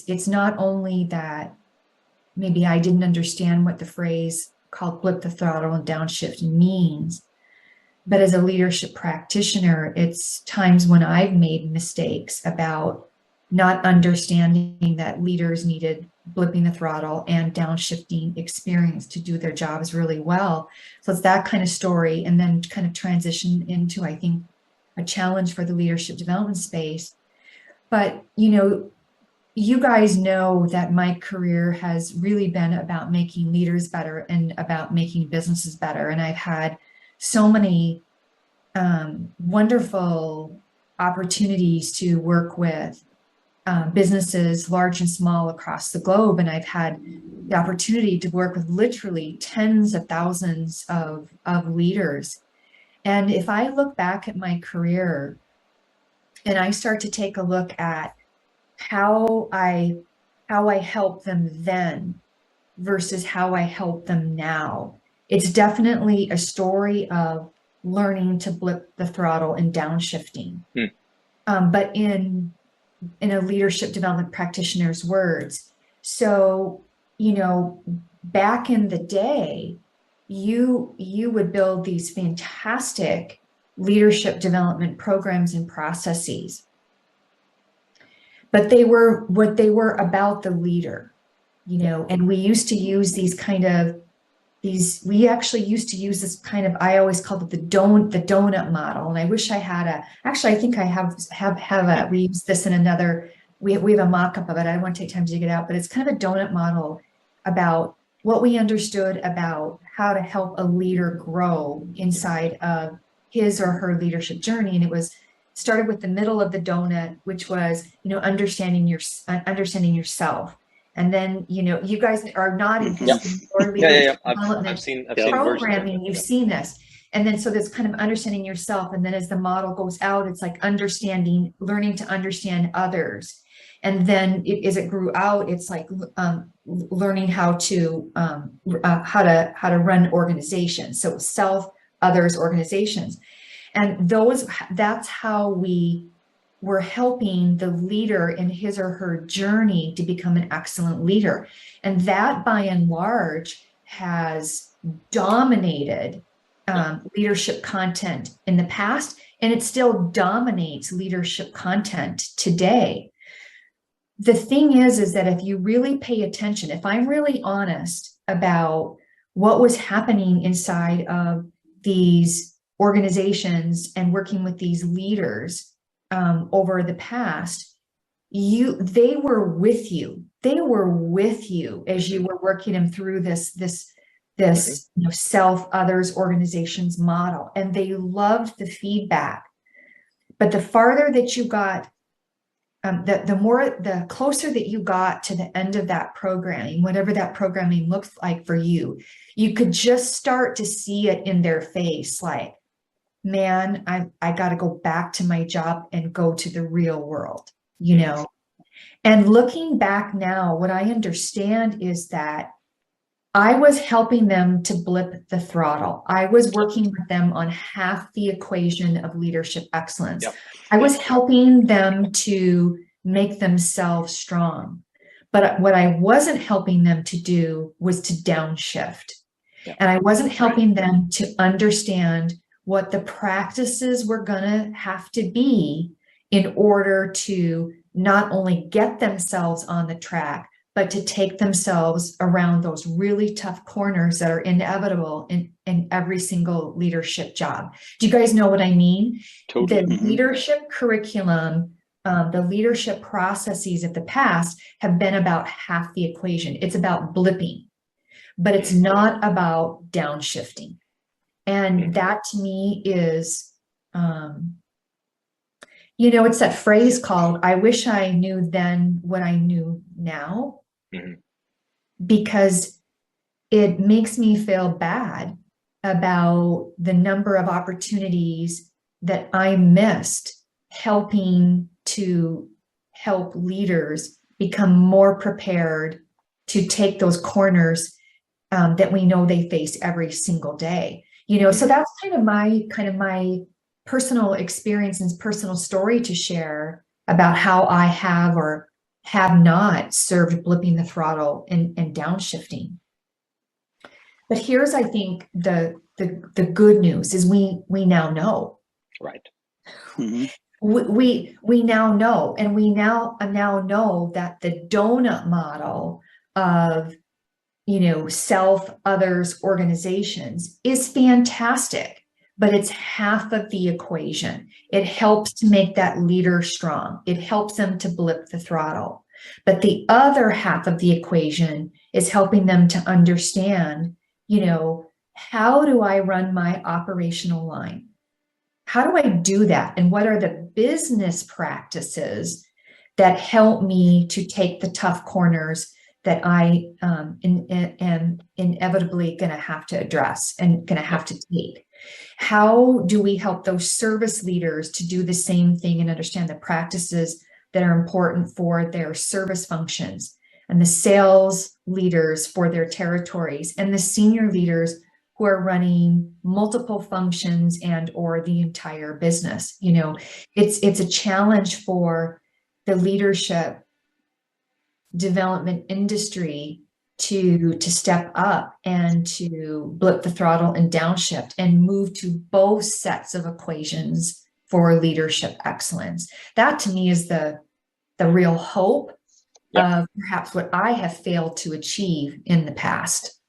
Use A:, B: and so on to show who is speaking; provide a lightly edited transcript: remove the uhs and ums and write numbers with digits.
A: it's not only that maybe I didn't understand what the phrase called blip the throttle and downshift means, but as a leadership practitioner, it's times when I've made mistakes about not understanding that leaders needed blipping the throttle and downshifting experience to do their jobs really well. So it's that kind of story, and then kind of transition into, I think, a challenge for the leadership development space. But, you guys know that my career has really been about making leaders better and about making businesses better. And I've had so many wonderful opportunities to work with businesses, large and small, across the globe. And I've had the opportunity to work with literally tens of thousands of leaders. And if I look back at my career and I start to take a look at how I help them then versus how I help them now, it's definitely a story of learning to blip the throttle and downshifting. But in a leadership development practitioner's words. So, back in the day, you would build these fantastic leadership development programs and processes, but they were about the leader, and we used to use we actually used to use this kind of, I always called it the donut model. And I wish I had I think I have we use this in another, we have a mock-up of it. I don't want to take time to dig it out, but it's kind of a donut model about what we understood about how to help a leader grow inside of his or her leadership journey. And it started with the middle of the donut, which was, understanding yourself. And then, you guys are nodding because your leadership development
B: I've seen
A: programming, you've seen this. And then, so that's kind of understanding yourself. And then as the model goes out, it's like learning to understand others. And then as it grew out, it's like learning how to run organizations. So self, others, organizations. And that's how we're helping the leader in his or her journey to become an excellent leader. And that, by and large, has dominated leadership content in the past, and it still dominates leadership content today. The thing is that if you really pay attention, if I'm really honest about what was happening inside of these organizations and working with these leaders over the past, they were with you. They were with you as you were working them through this self, others, organizations model, and they loved the feedback. But the farther that you got, the closer that you got to the end of that programming, whatever that programming looks like for you, you could just start to see it in their face, like, man, I got to go back to my job and go to the real world, And looking back now, what I understand is that I was helping them to blip the throttle. I was working with them on half the equation of leadership excellence. I was helping them to make themselves strong. But what I wasn't helping them to do was to downshift. And I wasn't helping them to understand what the practices were going to have to be in order to not only get themselves on the track, but to take themselves around those really tough corners that are inevitable in every single leadership job. Do you guys know what I mean?
B: Totally.
A: The leadership curriculum, the leadership processes of the past have been about half the equation. It's about blipping, but it's not about downshifting. And that to me is, it's that phrase called, I wish I knew then what I knew now, because it makes me feel bad about the number of opportunities that I missed helping to help leaders become more prepared to take those corners that we know they face every single day. So that's kind of my personal experience and personal story to share about how I have or have not served blipping the throttle and downshifting. But here's, I think, the good news is we now know.
B: Right. Mm-hmm.
A: We now know, and we now know that the donut model of, you know, self, others, organizations is fantastic, but it's half of the equation. It helps to make that leader strong. It helps them to blip the throttle. But the other half of the equation is helping them to understand, you know, how do I run my operational line? How do I do that? And what are the business practices that help me to take the tough corners that I am inevitably going to have to address and going to have to take? How do we help those service leaders to do the same thing and understand the practices that are important for their service functions, and the sales leaders for their territories, and the senior leaders who are running multiple functions and or the entire business? You know, it's a challenge for the leadership development industry to step up and to blip the throttle and downshift and move to both sets of equations for leadership excellence. That to me is the real hope of perhaps what I have failed to achieve in the past.